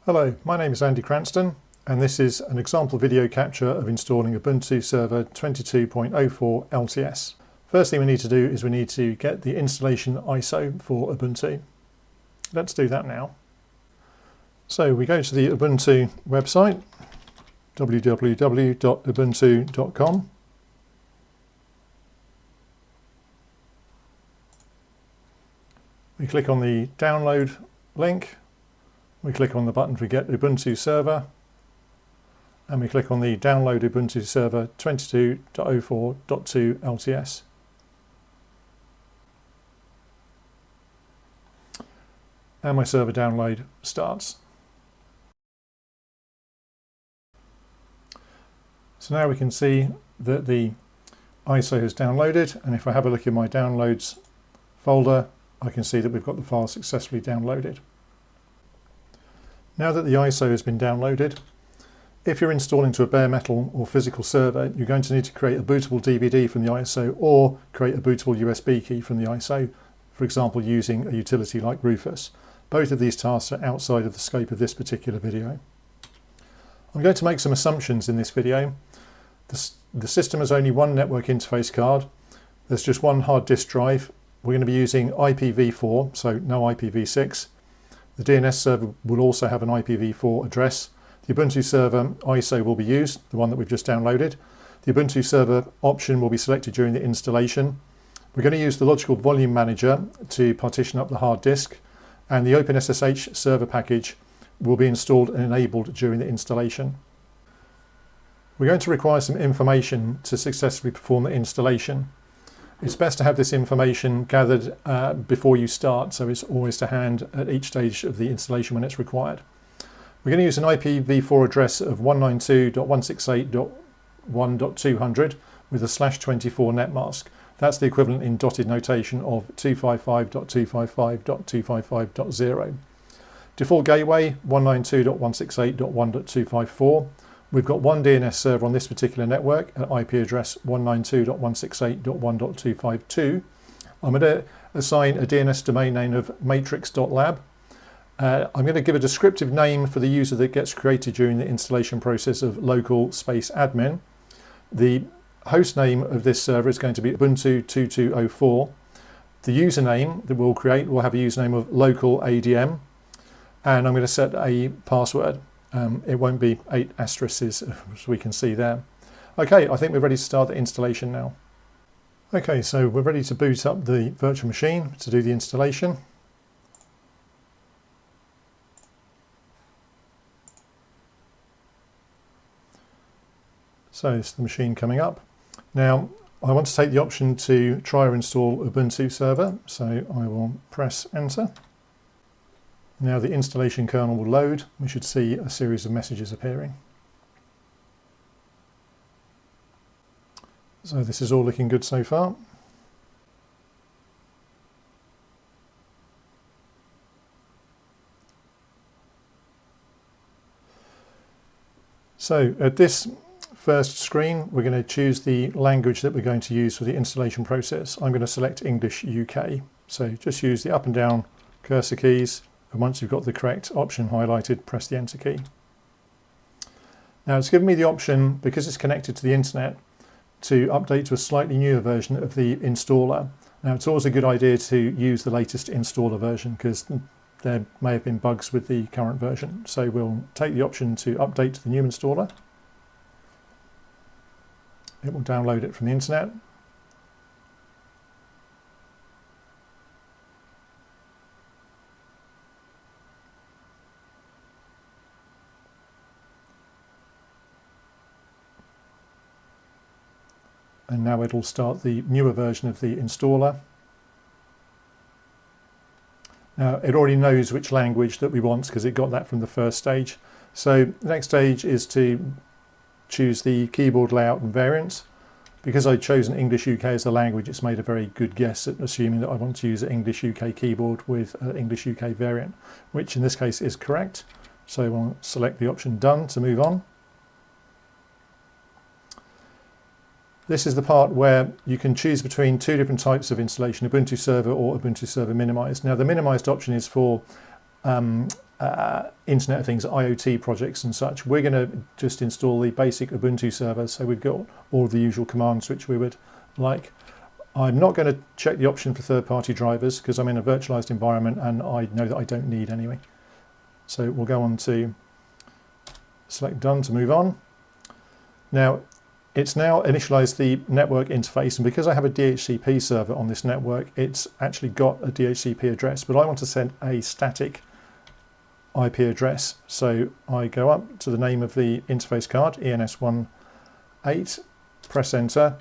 Hello, my name is Andy Cranston and this is an example video capture of installing Ubuntu Server 22.04 LTS. First thing we need to do is we need to get the installation ISO for Ubuntu. Let's do that now. So we go to the Ubuntu website, www.ubuntu.com. We click on the download link. We click on the button for Get Ubuntu Server, and we click on the Download Ubuntu Server 22.04.2 LTS. And my server download starts. So now we can see that the ISO has downloaded, and if I have a look in my downloads folder, I can see that we've got the file successfully downloaded. Now that the ISO has been downloaded, if you're installing to a bare metal or physical server, you're going to need to create a bootable DVD from the ISO or create a bootable USB key from the ISO, for example using a utility like Rufus. Both of these tasks are outside of the scope of this particular video. I'm going to make some assumptions in this video. The system has only one network interface card. There's just one hard disk drive. We're going to be using IPv4, so no IPv6. The DNS server will also have an IPv4 address. The Ubuntu server ISO will be used, the one that we've just downloaded. The Ubuntu server option will be selected during the installation. We're going to use the logical volume manager to partition up the hard disk, and the OpenSSH server package will be installed and enabled during the installation. We're going to require some information to successfully perform the installation. It's best to have this information gathered before you start, so it's always to hand at each stage of the installation when it's required. We're going to use an IPv4 address of 192.168.1.200 with a /24 net mask. That's the equivalent in dotted notation of 255.255.255.0. Default gateway 192.168.1.254. We've got one DNS server on this particular network at IP address 192.168.1.252. I'm going to assign a DNS domain name of matrix.lab. I'm going to give a descriptive name for the user that gets created during the installation process of local space admin. The host name of this server is going to be Ubuntu 2204. The username that we'll create will have a username of local ADM, and I'm going to set a password. It won't be 8 asterisks as we can see there. Okay, I think we're ready to start the installation now. Okay, so we're ready to boot up the virtual machine to do the installation. So this is the machine coming up. Now I want to take the option to try or install Ubuntu server, so I will press enter. Now the installation kernel will load. We should see a series of messages appearing. So this is all looking good so far. So at this first screen, we're going to choose the language that we're going to use for the installation process. I'm going to select English UK. So just use the up and down cursor keys, and once you've got the correct option highlighted, press the enter key. Now it's given me the option, because it's connected to the internet, to update to a slightly newer version of the installer. Now it's always a good idea to use the latest installer version because there may have been bugs with the current version. So we'll take the option to update to the new installer. It will download it from the internet. And now it'll start the newer version of the installer. Now it already knows which language that we want because it got that from the first stage. So the next stage is to choose the keyboard layout and variants. Because I've chosen English UK as the language, it's made a very good guess at assuming that I want to use an English UK keyboard with an English UK variant, which in this case is correct. So we'll select the option done to move on. This is the part where you can choose between two different types of installation, Ubuntu Server or Ubuntu Server Minimized. Now the minimized option is for Internet of Things, IoT projects and such. We're going to just install the basic Ubuntu server, so we've got all of the usual commands which we would like. I'm not going to check the option for third-party drivers because I'm in a virtualized environment and I know that I don't need anyway. So we'll go on to select Done to move on. Now, it's now initialized the network interface, and because I have a DHCP server on this network, it's actually got a DHCP address, but I want to send a static IP address. So I go up to the name of the interface card, ENS18, press enter.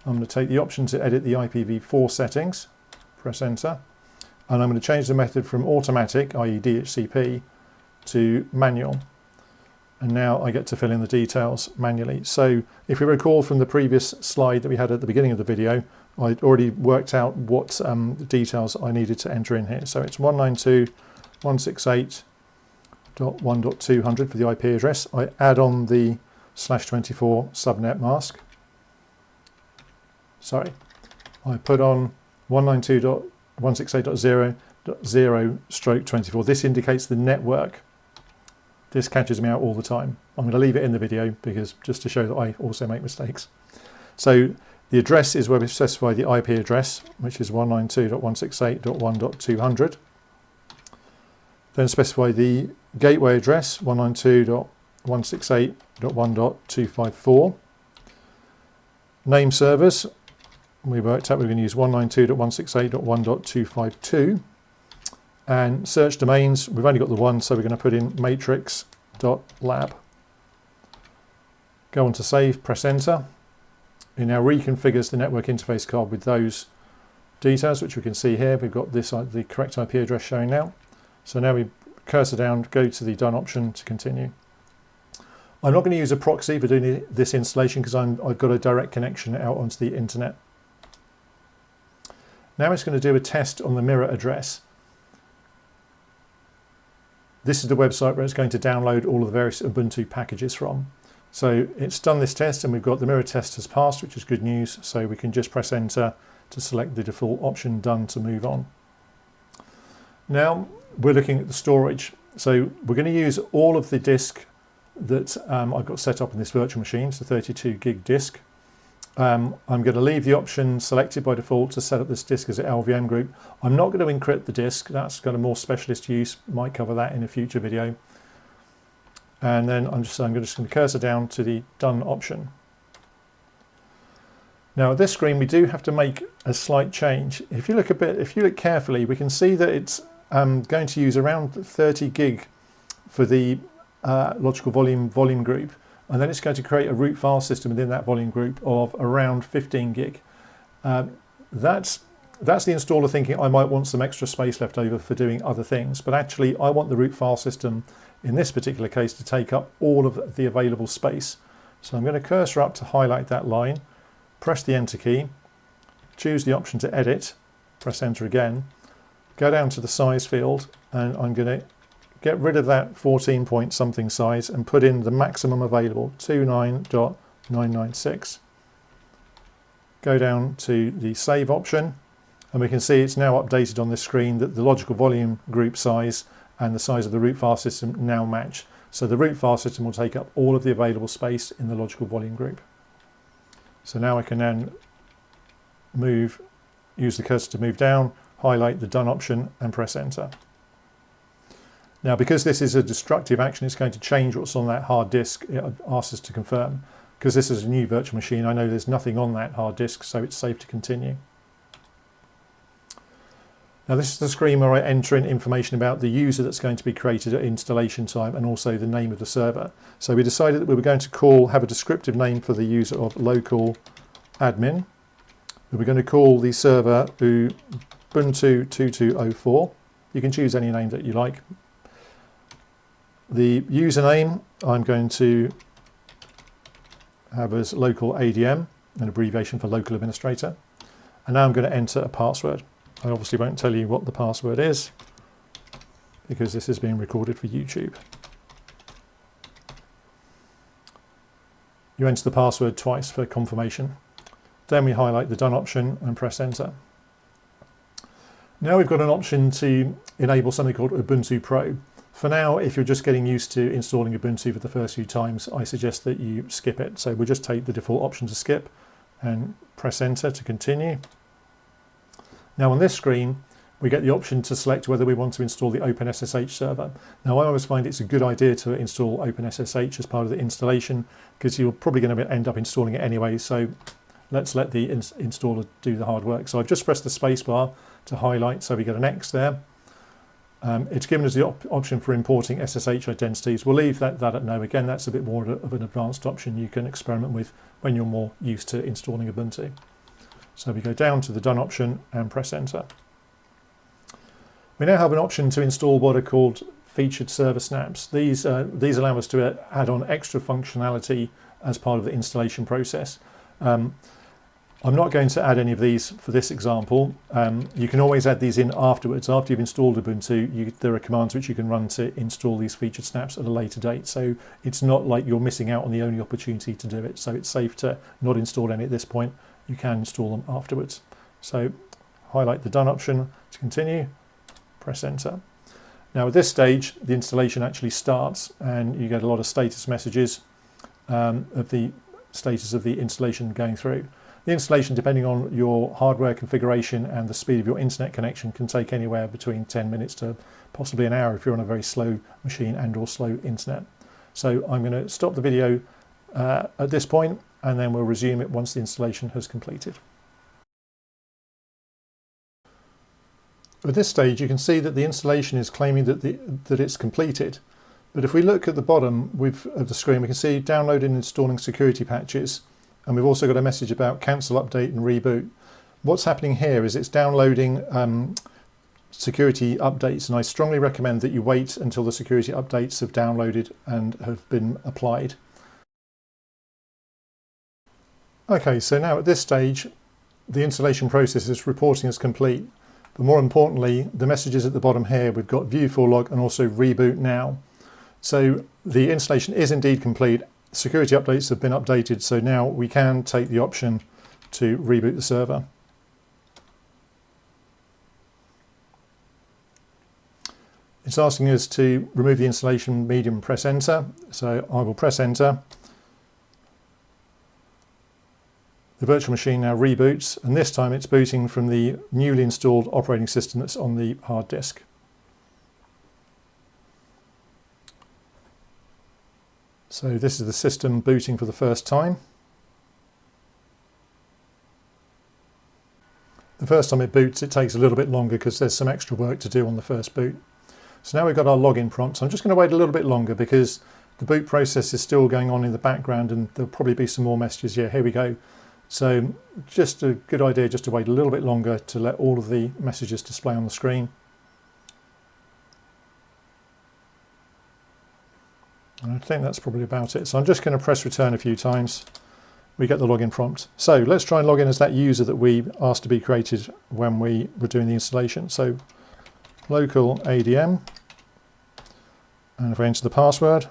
I'm going to take the option to edit the IPv4 settings, press enter, and I'm going to change the method from automatic, i.e. DHCP, to manual. And now I get to fill in the details manually. So if you recall from the previous slide that we had at the beginning of the video, I'd already worked out what details I needed to enter in here. So it's 192.168.1.200 for the IP address. I add on the /24 subnet mask. Sorry, I put on 192.168.0.0/24. This indicates the network. This catches me out all the time. I'm going to leave it in the video because just to show that I also make mistakes. So the address is where we specify the IP address, which is 192.168.1.200. Then specify the gateway address, 192.168.1.254. Name servers, we worked out we're going to use 192.168.1.252. And search domains, we've only got the one, so we're going to put in matrix.lab. Go on to save, press enter. It now reconfigures the network interface card with those details, which we can see here. We've got this, the correct IP address showing now. So now we cursor down, go to the done option to continue. I'm not going to use a proxy for doing this installation because I've got a direct connection out onto the internet. Now it's going to do a test on the mirror address. This is the website where it's going to download all of the various Ubuntu packages from. So it's done this test and we've got the mirror test has passed, which is good news. So we can just press enter to select the default option, done, to move on. Now we're looking at the storage. So we're going to use all of the disk that I've got set up in this virtual machine. It's a 32 gig disk. I'm going to leave the option selected by default to set up this disk as an LVM group. I'm not going to encrypt the disk. That's got a more specialist use. Might cover that in a future video. And then I'm just going to cursor down to the done option. Now at this screen we do have to make a slight change. If you look carefully, we can see that it's going to use around 30 gig for the logical volume group. And then it's going to create a root file system within that volume group of around 15 gig. That's the installer thinking I might want some extra space left over for doing other things, but actually I want the root file system in this particular case to take up all of the available space. So I'm going to cursor up to highlight that line, press the enter key, choose the option to edit, press enter again, go down to the size field, and I'm going to get rid of that 14 point something size and put in the maximum available, 29.996. Go down to the save option and we can see it's now updated on this screen that the logical volume group size and the size of the root file system now match. So the root file system will take up all of the available space in the logical volume group. So now I can then use the cursor to move down, highlight the done option and press enter. Now, because this is a destructive action, it's going to change what's on that hard disk. It asks us to confirm. Because this is a new virtual machine, I know there's nothing on that hard disk, so it's safe to continue. Now, this is the screen where I enter in information about the user that's going to be created at installation time and also the name of the server. So we decided that we were going to have a descriptive name for the user of local admin. We were going to call the server Ubuntu 2204. You can choose any name that you like. The username I'm going to have as local ADM, an abbreviation for local administrator. And now I'm going to enter a password. I obviously won't tell you what the password is because this is being recorded for YouTube. You enter the password twice for confirmation. Then we highlight the done option and press enter. Now we've got an option to enable something called Ubuntu Pro. For now, if you're just getting used to installing Ubuntu for the first few times, I suggest that you skip it. So we'll just take the default option to skip and press enter to continue. Now on this screen, we get the option to select whether we want to install the OpenSSH server. Now I always find it's a good idea to install OpenSSH as part of the installation because you're probably going to end up installing it anyway. So let's let the installer do the hard work. So I've just pressed the space bar to highlight, so we get an X there. It's given us the option for importing SSH identities. We'll leave that at no. Again, that's a bit more of an advanced option you can experiment with when you're more used to installing Ubuntu. So we go down to the done option and press enter. We now have an option to install what are called featured server snaps. These allow us to add on extra functionality as part of the installation process. I'm not going to add any of these for this example. You can always add these in afterwards. After you've installed Ubuntu, there are commands which you can run to install these featured snaps at a later date. So it's not like you're missing out on the only opportunity to do it. So it's safe to not install any at this point. You can install them afterwards. So highlight the done option to continue, press enter. Now at this stage, the installation actually starts and you get a lot of status messages of the status of the installation going through. The installation, depending on your hardware configuration and the speed of your internet connection, can take anywhere between 10 minutes to possibly an hour if you're on a very slow machine and or slow internet. So I'm going to stop the video at this point and then we'll resume it once the installation has completed. At this stage you can see that the installation is claiming that it's completed. But if we look at the bottom of the screen, we can see downloading and installing security patches. And we've also got a message about cancel, update and reboot. What's happening here is it's downloading security updates, and I strongly recommend that you wait until the security updates have downloaded and have been applied. Okay, so now at this stage, the installation process is reporting as complete. But more importantly, the messages at the bottom here, we've got view full log and also reboot now. So the installation is indeed complete. Security updates have been updated, so now we can take the option to reboot the server. It's asking us to remove the installation medium and press enter, so I will press enter. The virtual machine now reboots, and this time it's booting from the newly installed operating system that's on the hard disk. So this is the system booting for the first time. The first time it boots, it takes a little bit longer because there's some extra work to do on the first boot. So now we've got our login prompt. So I'm just going to wait a little bit longer because the boot process is still going on in the background and there'll probably be some more messages. Yeah, here we go. So just a good idea just to wait a little bit longer to let all of the messages display on the screen. I think that's probably about it. So I'm just going to press return a few times. We get the login prompt. So let's try and log in as that user that we asked to be created when we were doing the installation. So local ADM, and if I enter the password,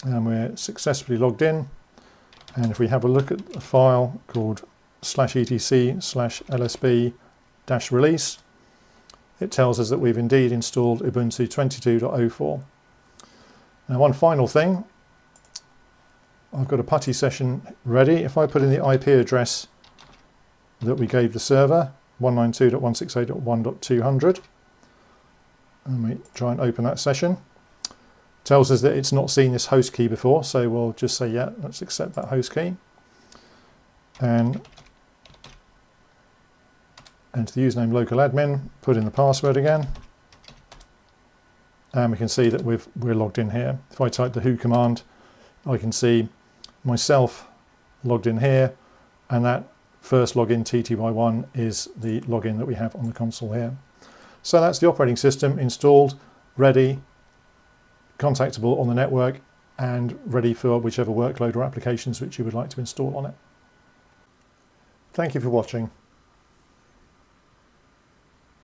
and we're successfully logged in. And if we have a look at a file called /etc/lsb-release, it tells us that we've indeed installed Ubuntu 22.04. Now one final thing, I've got a PuTTY session ready. If I put in the IP address that we gave the server, 192.168.1.200, and we try and open that session, it tells us that it's not seen this host key before, so we'll just say, yeah, let's accept that host key. And enter the username local admin, put in the password again, and we can see that we're logged in here. If I type the who command, I can see myself logged in here, and that first login TTY1 is the login that we have on the console here. So that's the operating system installed, ready, contactable on the network, and ready for whichever workload or applications which you would like to install on it. Thank you for watching.